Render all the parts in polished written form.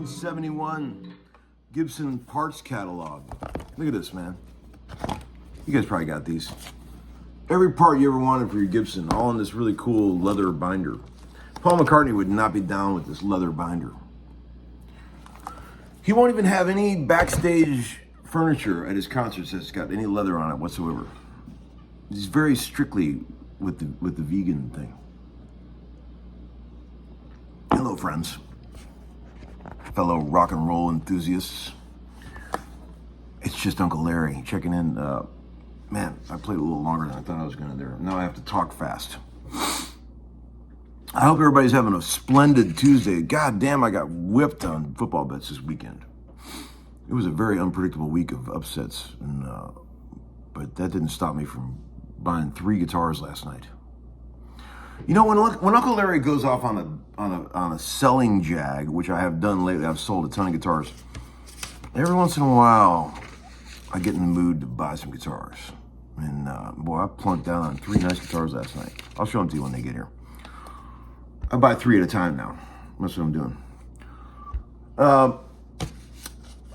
'71 Gibson parts catalog. Look at this, man. You guys probably got these. Every part you ever wanted for your Gibson, all in this really cool leather binder. Paul McCartney would not be down with this leather binder. He won't even have any backstage furniture at his concerts that's got any leather on it whatsoever. He's very strictly with the vegan thing. Hello, friends. Fellow rock and roll enthusiasts. It's just Uncle Larry checking in. Man, I played a little longer than I thought I was gonna there. Now I have to talk fast. I hope everybody's having a splendid Tuesday. God damn, I got whipped on football bets this weekend. It was a very unpredictable week of upsets, and but that didn't stop me from buying 3 guitars last night. You know, when Uncle Larry goes off on a selling jag, which I have done lately, I've sold a ton of guitars. Every once in a while, I get in the mood to buy some guitars. And boy, I plunked down on 3 nice guitars last night. I'll show them to you when they get here. I buy 3 at a time now. That's what I'm doing.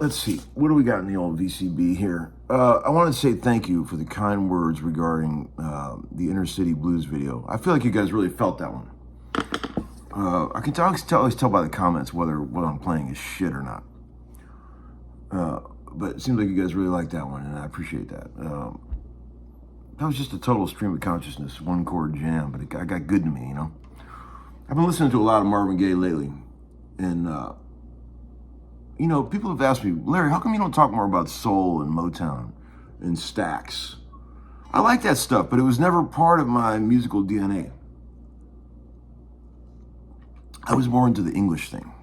Let's see. What do we got in the old VCB here? I want to say thank you for the kind words regarding the Inner City Blues video. I feel like you guys really felt that one. I can always tell by the comments whether what I'm playing is shit or not. But it seems like you guys really like that one, and I appreciate that. That was just a total stream of consciousness, 1-chord jam, but it got good to me, you know? I've been listening to a lot of Marvin Gaye lately, and you know, people have asked me, Larry, how come you don't talk more about soul and Motown and Stax? I like that stuff, but it was never part of my musical DNA. I was more into the English thing.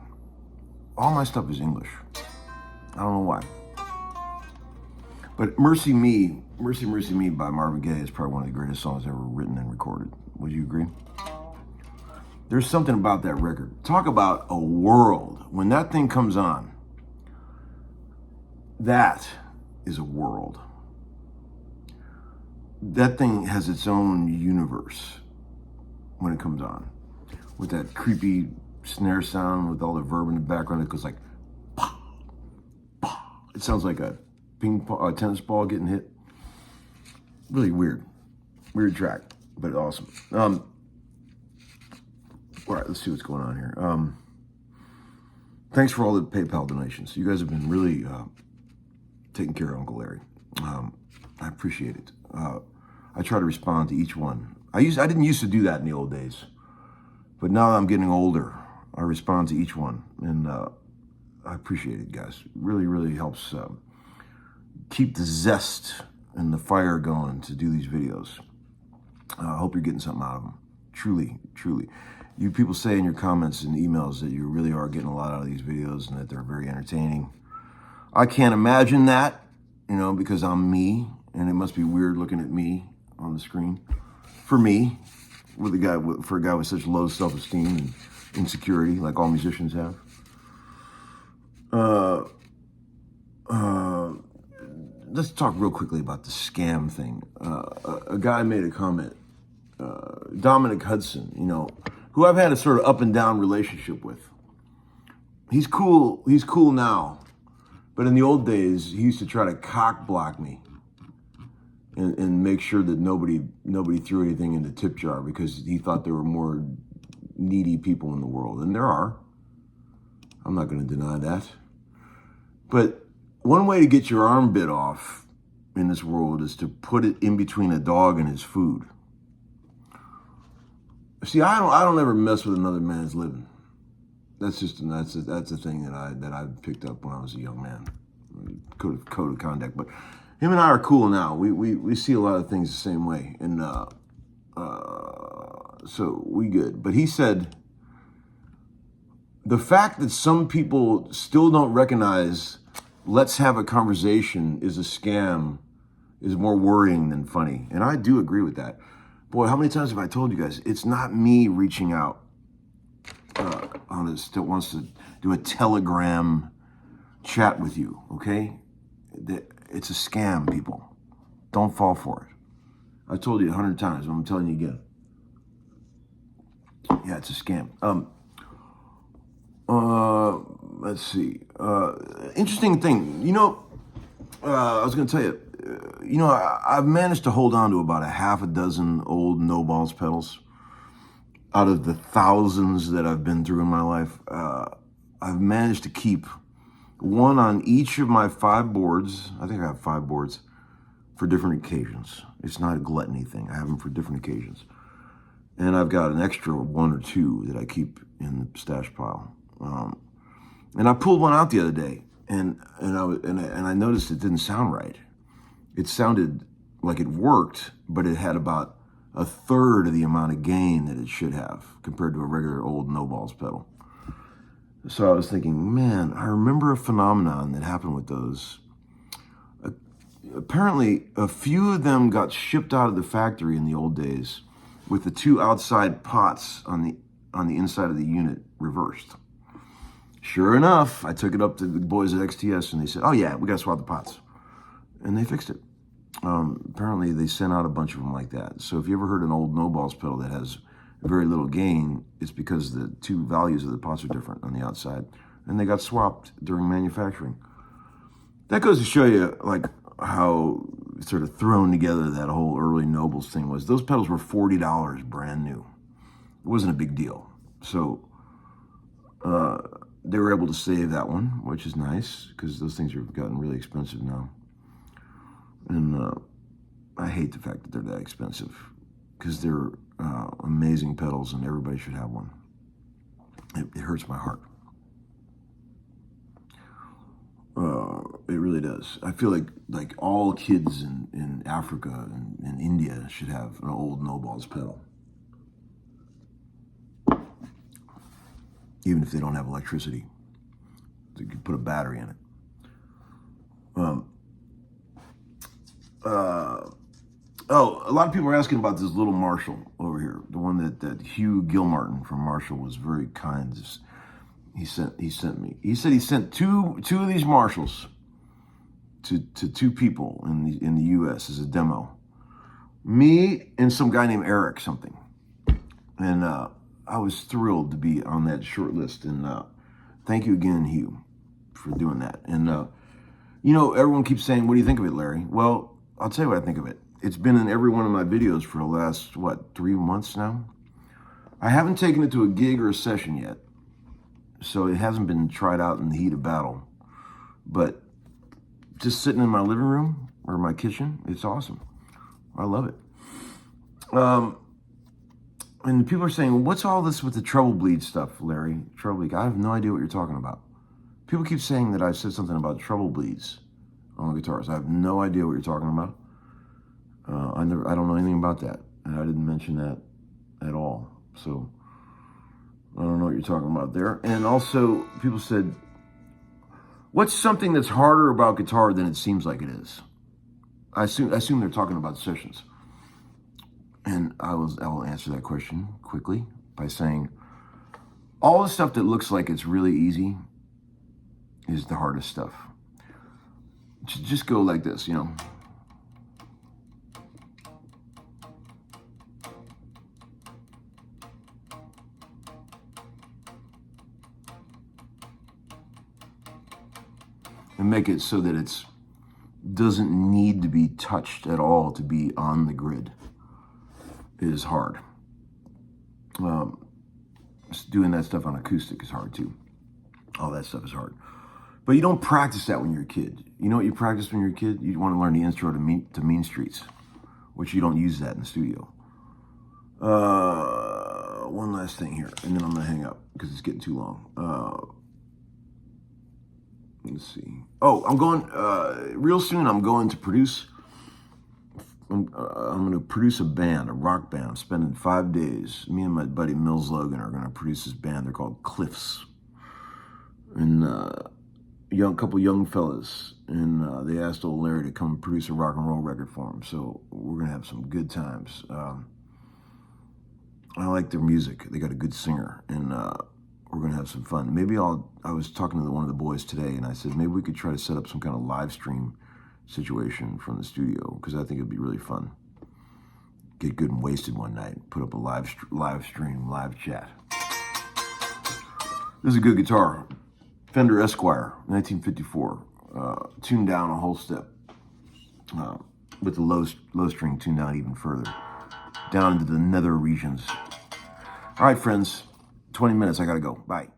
All my stuff is English. I don't know why. But Mercy Me by Marvin Gaye is probably one of the greatest songs ever written and recorded. Would you agree? There's something about that record. Talk about a world. When that thing comes on, that is a world. That thing has its own universe when it comes on. With that creepy snare sound with all the verb in the background, it goes like, bah, bah. It sounds like a tennis ball getting hit. Really weird track, but awesome. All right, let's see what's going on here. Thanks for all the PayPal donations. You guys have been really taking care of Uncle Larry. I appreciate it. I try to respond to each one. I didn't used to do that in the old days, but now that I'm getting older, I respond to each one, and I appreciate it, guys. It really, really helps keep the zest and the fire going to do these videos. I hope you're getting something out of them. Truly, truly. You people say in your comments and emails that you really are getting a lot out of these videos and that they're very entertaining. I can't imagine that, you know, because I'm me, and it must be weird looking at me on the screen. For me, for a guy with such low self-esteem and insecurity, like all musicians let's talk real quickly about the scam thing. A guy made a comment, Dominic Hudson, who I've had a sort of up and down relationship with. He's cool now, but in the old days, he used to try to cock block me and make sure that nobody threw anything in the tip jar because he thought there were more needy people in the world. And there are. I'm not going to deny that. But one way to get your arm bit off in this world is to put it in between a dog and his food. See, I don't ever mess with another man's living. That's a thing that I picked up when I was a young man. Code of conduct. But him and I are cool now. We see a lot of things the same way, and so we good. But he said the fact that some people still don't recognize let's have a conversation is a scam is more worrying than funny. And I do agree with that. Boy, how many times have I told you guys, it's not me reaching out on this that wants to do a Telegram chat with you, okay? It's a scam, people. Don't fall for it. I told you 100 times, but I'm telling you again. Yeah, it's a scam. Let's see. Interesting thing. I was going to tell you, I've managed to hold on to about a half a dozen old Nobels pedals out of the thousands that I've been through in my life. I've managed to keep one on each of my 5 boards. I think I have 5 boards for different occasions. It's not a gluttony thing. I have them for different occasions. And I've got an extra 1 or 2 that I keep in the stash pile. And I pulled one out the other day, and I noticed it didn't sound right. It sounded like it worked, but it had about a third of the amount of gain that it should have compared to a regular old Nobels pedal. So I was thinking, man, I remember a phenomenon that happened with those. Apparently, a few of them got shipped out of the factory in the old days with the 2 outside pots on the inside of the unit reversed. Sure enough, I took it up to the boys at XTS and they said, oh yeah, we got to swap the pots. And they fixed it. Apparently, they sent out a bunch of them like that. So if you ever heard an old Nobels pedal that has very little gain, it's because the 2 values of the pots are different on the outside. And they got swapped during manufacturing. That goes to show you like how sort of thrown together that whole early Nobels thing was. Those pedals were $40 brand new. It wasn't a big deal. So they were able to save that one, which is nice because those things have gotten really expensive now. And I hate the fact that they're that expensive because they're amazing pedals and everybody should have one. It hurts my heart. It really does. I feel like all kids in Africa and in India should have an old Nobels pedal. Even if they don't have electricity. You could put a battery in it. A lot of people are asking about this little Marshall over here. The one that Hugh Gilmartin from Marshall was very kind. He sent me. He said he sent two of these Marshalls to 2 people in the U.S. as a demo. Me and some guy named Eric something. And I was thrilled to be on that short list. And thank you again, Hugh, for doing that. And, everyone keeps saying, what do you think of it, Larry? Well, I'll tell you what I think of it. It's been in every one of my videos for the last, 3 months now? I haven't taken it to a gig or a session yet. So it hasn't been tried out in the heat of battle. But just sitting in my living room or my kitchen, it's awesome. I love it. And people are saying, what's all this with the treble bleed stuff, Larry? Treble bleed. I have no idea what you're talking about. People keep saying that I said something about treble bleeds on the guitars. I have no idea what you're talking about. I don't know anything about that. And I didn't mention that at all. So I don't know what you're talking about there. And also, people said, what's something that's harder about guitar than it seems like it is? I assume they're talking about sessions. And I will answer that question quickly by saying, all the stuff that looks like it's really easy is the hardest stuff. just go like this, you know. And make it so that it's doesn't need to be touched at all to be on the grid. It is hard. Just doing that stuff on acoustic is hard too. All that stuff is hard. But you don't practice that when you're a kid. You know what you practice when you're a kid? You want to learn the intro to Mean Streets, which you don't use that in the studio. One last thing here, and then I'm gonna hang up because it's getting too long. Let's see. Oh, I'm going real soon. I'm going to produce. I'm going to produce a band, a rock band. I'm spending 5 days. Me and my buddy Mills Logan are going to produce this band. They're called Cliffs, and couple young fellas. And they asked old Larry to come and produce a rock and roll record for them. So we're going to have some good times. I like their music. They got a good singer, and we're going to have some fun. Maybe I was talking to one of the boys today, and I said, maybe we could try to set up some kind of live stream situation from the studio, because I think it'd be really fun. Get good and wasted one night, put up a live stream, live chat. This is a good guitar. Fender Esquire, 1954. Tuned down a whole step. With the low string tuned down even further. Down into the nether regions. All right, friends. 20 minutes, I gotta go. Bye.